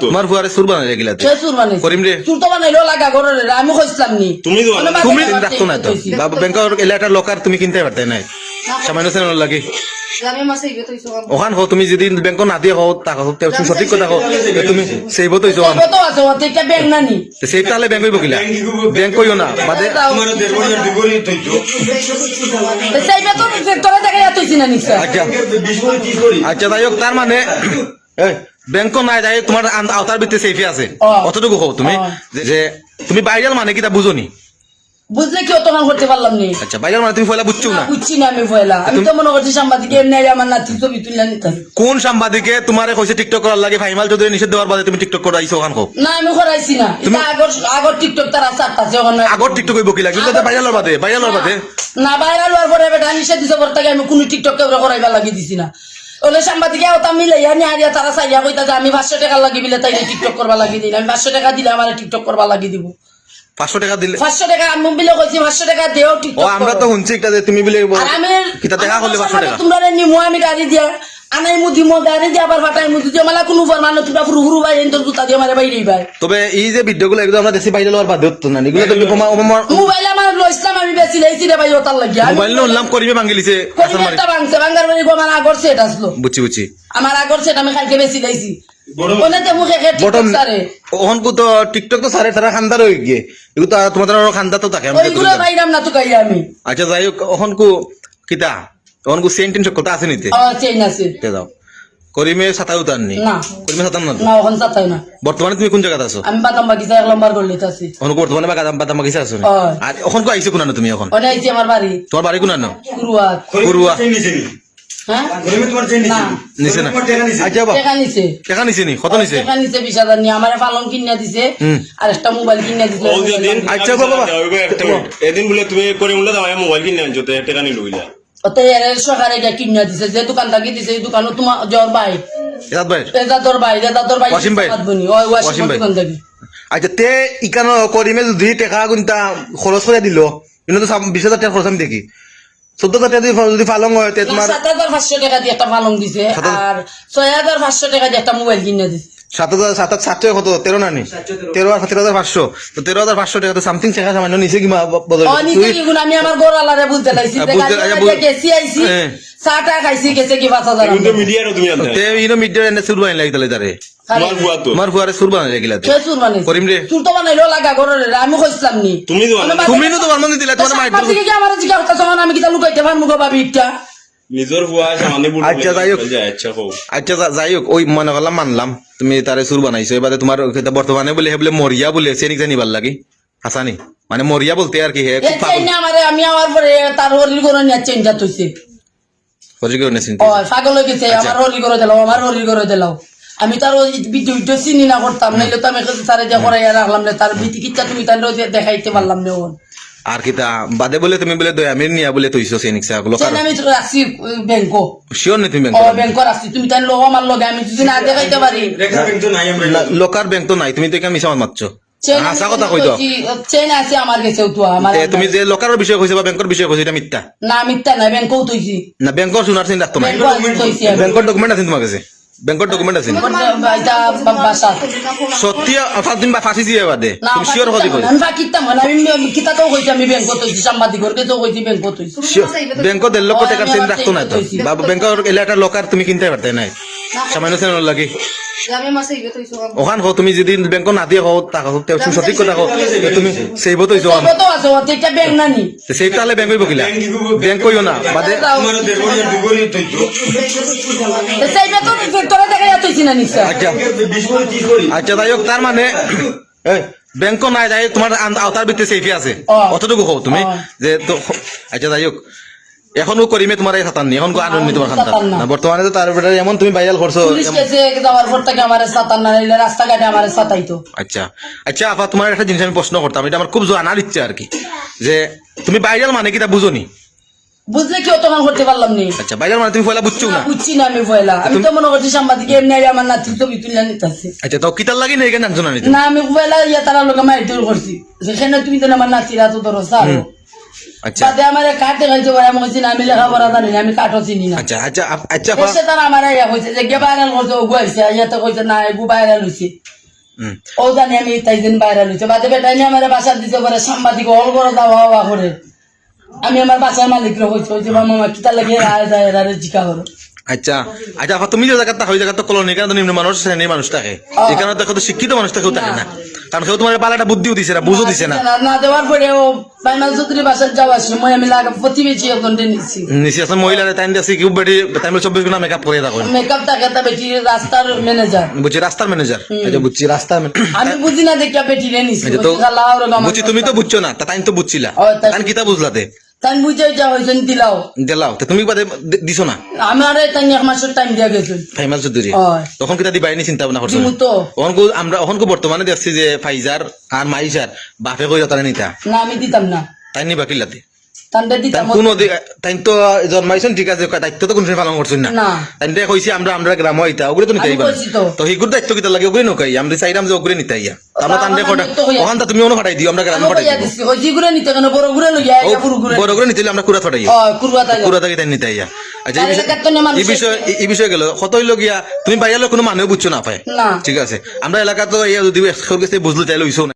তোমার ফুয়ারে সুর বানাই লাগিলা সে সুর বানাইছে করিম রে সুর তো বানাইলো লাগা ঘরে আমি কইছিলাম নি তুমি রাখতো না তো বাবা ব্যাংকের এলাকার লোকার তুমি কিনতে পারতে নাই সামান্য সেন লাগে আমি মাসে ইবে তইছো ওখান হো তুমি যদি ব্যাংক না দিয়ে হও তা হো তুমি সঠিক কথা হো তুমি সেইব তো হইছো কত আছে ওতে কে ব্যাংক নানি সেই তাহলে ব্যাংক হইব কিলা ব্যাংক কইও না বাদে তোমার দেড় দুগরি তৈছো সেইবে তো তোরা দেখে তইছি না নিশ্চয় আচ্ছা 20 করে 30 করে আচ্ছা তাই হোক তার মানে ব্যাংক নাই যাই তোমার আওতার ভিতরে সেফে আছে অতটুকু হও তুমি যে তুমি বাইরাল মানে কি তা বুঝোনি বুঝলে কি অত করতে পারলাম নি আচ্ছা বাইরাল মানে তুমি ফয়লা বুঝছো না বুঝছি না আমি ফয়লা আমি তো মনে করছি সাংবাদিক এমনি আমার নাতি ছবি তুললা নিতাম কোন সাংবাদিকে তোমারে কইছে টিকটক করার লাগে ফাইমাল যদি নিষেধ দেওয়ার বাদে তুমি টিকটক করাইছো ওখান কো না আমি করাইছি না এটা আগর টিকটক তারা চারটাছে ওখানে আগর টিকটক কইব কি লাগে কিন্তু বাইরালের বাদে না ভাইরাল হওয়ার পরে বেটা নিষেধ দিছে পর থেকে আমি কোনো টিকটক করাইবা লাগি দিছি না ওলে সাংবাদিকে ওটা মিলাইয়া নিয়া তারা চাইয়া কইতা যে আমি 500 টাকা লাগি বিলে তাই টিকটক করবা লাগি দিই আমি 500 টাকা দিলে আমার টিকটক করবা লাগি দিব 500 টাকা দিলে 500 টাকা আমি বিলে কইছি 500 টাকা দেও ও টিকটক আমরা তো শুনছি একটা যে তুমি বলে আর আমি কিতা দেখা করলে 500 টাকা তোমরা নিমু আমি গাড়ি দিয়া আনাই মুদি মো গাড়ি দিয়া আবার ফাটাই মুদি দিয়া মালা কোনো ফরমান তোমরা ফুরু ফুরু ভাই এন্ড জুতা দিয়া মারে বাইরেই ভাই তবে এই যে ভিডিওগুলো একদম আমরা দেশি বাইরে লওয়ার বাদে হতো না এগুলো তো মোবাইল আমার লইছিলাম আমি বেশি লাইছি রে ভাই ওটার লাগিয়া মোবাইল নো উল্লাম করিবে ভাঙিলিছে একটা ভাঙছে ভাঙার বাড়ি গো আমার আগর সেট আসলো বুঝছি আমার আগর সেট আমি কালকে বেশি লাইছি কোনে তে মুখে কে টিকটক সারে ওহন কো তো টিকটক তো সারে তারা খান্দার হই গিয়ে এগুলো তো তোমাদের খান্দা তো থাকে ওইগুলো ভাইরাম না তো কাই আমি আচ্ছা যাই হোক ওহন কো কিতা ওহন কো সেন্টেন্স কথা আছে নিতে চেইন আছে তে দাও করিমে সাতা উতারনি না করিমে সাতাম না না ওখান সাতাই না বর্তমানে তুমি কোন জায়গাতে আছো আমি বাদাম বাগিচা এক নম্বর গলি আছি ওহন বর্তমানে বাদাম বাগিচা আছো আর ওহন কো আইছো কোনানো তুমি এখন ওটা আইছি আমার বাড়ি তোমার বাড়ি কোনানো কুরুয়াত কুরুয়া হ্যাঁ করিমে তোমার চেন না নিছে না টাকা নিছে আচ্ছা বাবা টাকা নিছে টাকা নিছে নি কত নিছে টাকা নিছে 20,000 নি আমারে পালন কিনা দিছে আর একটা মোবাইল কিনা দিছে আচ্ছা বাবা এদিন বলে তুমি করে বলে দাও আমি মোবাইল কিনে আনছো টাকা নিল বুঝলা ওতে এর সরকার এটা কিনা দিছে যে দোকান থাকি দিছে এই দোকানও তোমার জর ভাই এদাত ভাই এটা তোর ভাই ওয়াসিম ভাই। ওই ওয়াসিম ওয়াসিম ভাই। দোকান থাকি আচ্ছা তে ইকানো করিমে যদি টাকা গুনতা খরচ করে দিল কিন্তু তো 20,000 টাকা খরচ আমি দেখি 14,000 টাকা যদি ফালং হয় তে তোমার 7,500 টাকা দিয়ে একটা পালং দিছে আর 6,500 টাকা দিয়ে একটা মোবাইল কিনা দিছে 7,700 কত 13 নানি 13 আর 13,500 তো 13,500 টাকা তো সামথিং টাকা সামান্য নিচে কি বদল ও নিচে কি গুণ আমি আমার গোরালারে বুঝতে লাইছি গেছি আইছি হ্যাঁ। 6 টাকা খাইছি গেছে কি 5,000 কিন্তু মিডিয়ারও তুমি আনতে তে ইনো মিডিয়া এনে সুর বানাই লাগি তালে তারে তোমার বুয়া তো তোমার ফুয়ারে সুর বানাই লাগিলা সে সুর বানাইছে করিম রে সুর তো বানাইলো লাগা ঘরে আমি কইছিলাম নি তুমি তো বানাইছো। তুমি তো তোমার মনে দিলা তোমার মাইট সাংবাদিকে কি আমার জিজ্ঞাসা করতে সমান আমি কি তা লুকাইতে পারমু গো ভাবি একটা নিজের বুয়া সামনে বুড়ো আচ্ছা, যাই হোক। আচ্ছা কও আচ্ছা যাই হোক ওই মনে করলাম মানলাম তুমি তারে সুর বানাইছো এবারে তোমার বর্তমানে বলে বলে মরিয়া বলে সেনিক জানিবার লাগি হাসানি মানে মরিয়া বলতে আর কি হে এই চেইন আমারে আমি আমার পরে তার হরির করে নিয়ে চেইন যা তুইছে হরিকে নেছিন ও পাগল হয়ে গেছে আমার হরি করে দিলাও আমার হরি করে দিলাও আমি তার ওই ভিডিও চিনি না করতাম নাইলে তো আমি তারে যা করাই রাখলাম না তার ভীতি কিচ্ছা তুমি তার দেখাইতে পারলাম না ওন আর কিতা বাদে বলে তুমি বলে দয়া আমি নিয়া বলে তুইছো সেনিক সা লোক চেইন আমি তো রাখছি ব্যাংকো শিওর নি তুমি ও ব্যাংকো রাখছি তুমি তার লোক আমার লগে আমি যদি না দেখাইতে পারি রেখা ব্যাংক তো নাই আমরা লোকার ব্যাংক তো নাই তুমি তো কেন মিছা মারছো চেইন হাসা কথা কই দাও চেইন আছে আমার কাছে তো আমার তুমি যে লোকার বিষয় কইছো বা ব্যাংকের বিষয় কইছো এটা মিথ্যা না মিথ্যা না ব্যাংকো তুইছি না ব্যাংকের শোনার চিন্তা রাখতো না ব্যাংকো তুইছি ব্যাংকের ডকুমেন্ট আছে তোমার কাছে ব্যাংকের ডকুমেন্ট আছে এটা বাসা সত্যি তুমি ফাঁসি দিয়ে বাদে না তুমি শিওর হতে কই আমি কিতাম না আমি কিতাতো কইছি আমি ব্যাংকো তুইছি সাংবাদিকর কাছে কইছি ব্যাংকো তুইছি ব্যাংকত 1 লক্ষ টাকার চিন্তা রাখতো না তো বাবা ব্যাংকের এলাকার লোকার তুমি কিনতে পারতে নাই সামান্য সেন লাগে আমি মাসে ইবে তইছো ওখান হো তুমি যদি ব্যাংক না দিয়ে হও তা হো তুমি সঠিক কথা হো তুমি সেইব তো হইছো কত আছে ওতে একটা ব্যাংক নানি সেই তাহলে ব্যাংক হইব কিলা ব্যাংক কইও না বাদে তোমার দেড় দুগরি তৈছো সেইবে তো তোরা দেখে তইছি না নিশ্চয় আচ্ছা 20 করে 30 করে আচ্ছা যাই হোক তার মানে ব্যাংক নাই যাই তোমার আওতার ভিতরে সেফে আছে অতটুকু হও তুমি যে তো আচ্ছা যাই হোক এখনো করিমে তোমার এই সাতান এখন আনন্দ তোমার খান্তান না বর্তমানে তো তার উপরে এমন তুমি ভাইরাল করছো পুলিশ কেসে যাওয়ার পর থেকে আমার সাতান না নাইলে রাস্তাঘাটে আমার সাতাইতো আচ্ছা আচ্ছা আপা তোমার একটা জিনিস আমি প্রশ্ন করতাম এটা আমার খুব জানার ইচ্ছা আর কি যে তুমি ভাইরাল মানে কি তা বুঝোনি বুঝলে কি অত করতে পারলাম নি আচ্ছা ভাইরাল মানে তুমি ফয়লা বুঝছো না বুঝছি না আমি ফয়লা আমি তো মনে করছি সাংবাদিক এমনি আমার নাতি ছবি তুললা নিতাছে আচ্ছা তো কিতার লাগি না এখানে জানছো না না আমি ফয়লা ইয়া তারা লোক মাইর দূর করছি যেখানে তুমি তো আমার নাতিরা তো ধরো সারো আচ্ছা। বাদে আমার কাঠ দেখাইছে পরে আমি কইছি না, আমি লেখাপড়া জানি না, আমি কাঠও চিনি না। আচ্ছা আচ্ছা আচ্ছা এসে তারা আমার ইয়া কইছে যে গে ভাইরাল করছে, ওগু আইছে, ইয়াতে কইছে না এগু ভাইরাল হইছে। হুম। ও জানি আমি তাই দিন ভাইরাল হইছে। বাদে বেটা নিয়ে আমার বাসার দিতে পারে, সাংবাদিক অল বড় দাওয়া হওয়া করে। আমি আমার বাসার মালিকরা কইছে, ওই যে মামা কিতা লাগে রায় যায় এরারে জিকা করো। আচ্ছা আচ্ছা আপা, তুমি যে জায়গাটা ওই জায়গাটা কলোনি, এখানে তো নিম্ন মানুষ শ্রেণীর মানুষ থাকে, এখানে দেখো তো শিক্ষিত মানুষ থাকেও থাকে না, কারণ কেউ তোমার পালাটা বুদ্ধিও দিছে না, বুঝও দিছে না। না দেওয়ার পরে ও বাইমাল চৌধুরী বাসার যাওয়ার সময় আমি লাগা প্রতিবেশী একজন নিচ্ছি। নিচে আছে মহিলারে টাইম দিয়েছি, কেউ বেটি টাইম 24 ঘন্টা মেকআপ করে থাকো, মেকআপ থাকে তা বেটি রাস্তার ম্যানেজার। বুঝছি রাস্তার ম্যানেজার। আচ্ছা বুঝছি রাস্তার আমি বুঝি না দেখিয়া বেটিরে নিছি। আচ্ছা তো বুঝছি, তুমি তো বুঝছো না, তা তাই তো বুঝছিলা, তাই কিতা বুঝলাতে তাই বুঝে যা হয়েছেন দিলাও দিলাও, তা তুমি বাদে দিছো না। আমার তাই এক মাসের টাইম দিয়া গেছেন। ফাইমাল চৌধুরী হয়। তখন কিতা দিবাই নি চিন্তা ভাবনা করছো? দিমু তো। আমরা অহনকো বর্তমানে দেখছি যে ফাইজার আর মাইজার বাপে কই তারা নিতা, না আমি দিতাম না, তাই নিবা কিলাতে? তান্ডে দিতাম কোন তাই তো জন্মাইছেন, ঠিক আছে, দায়িত্ব তো কোনদিন পালন করছেন না। না। তাই কইছি আমরা গ্রাম হইতা ওগুলো তো নিতে আমি কইছি তো। তো হিগুর দায়িত্ব কিতা লাগে ওগুলো নকাই, আমরা চাইলাম যে ওগুলো নিতে আইয়া, আমরা তান্ডে আমার কটা দায়িত্ব হইয়া- ওখান তুমি অনু ফাটাই দিও, আমরা গ্রামে আমি ফাটাই কইয়া দিব। দিছি ওই জি ঘুরে নিতে কেন বড় ঘুরে লইয়া এটা পুরো ঘুরে বড় করে নিতে হইলে আমরা কুড়া ফাটাই কুরবা তাই কুড়া থেকে তাই নিতে আইয়া। আচ্ছা তাহলে এলাকার তো না মানুষ এই বিষয় এই বিষয়ে গেল কত হইলো গিয়া, তুমি বাইরে কোনো মানুষ বুঝছো না পায়, না। ঠিক আছে, আমরা এলাকা তো ইয়া যদি বুঝলো তাইলে হইছো না।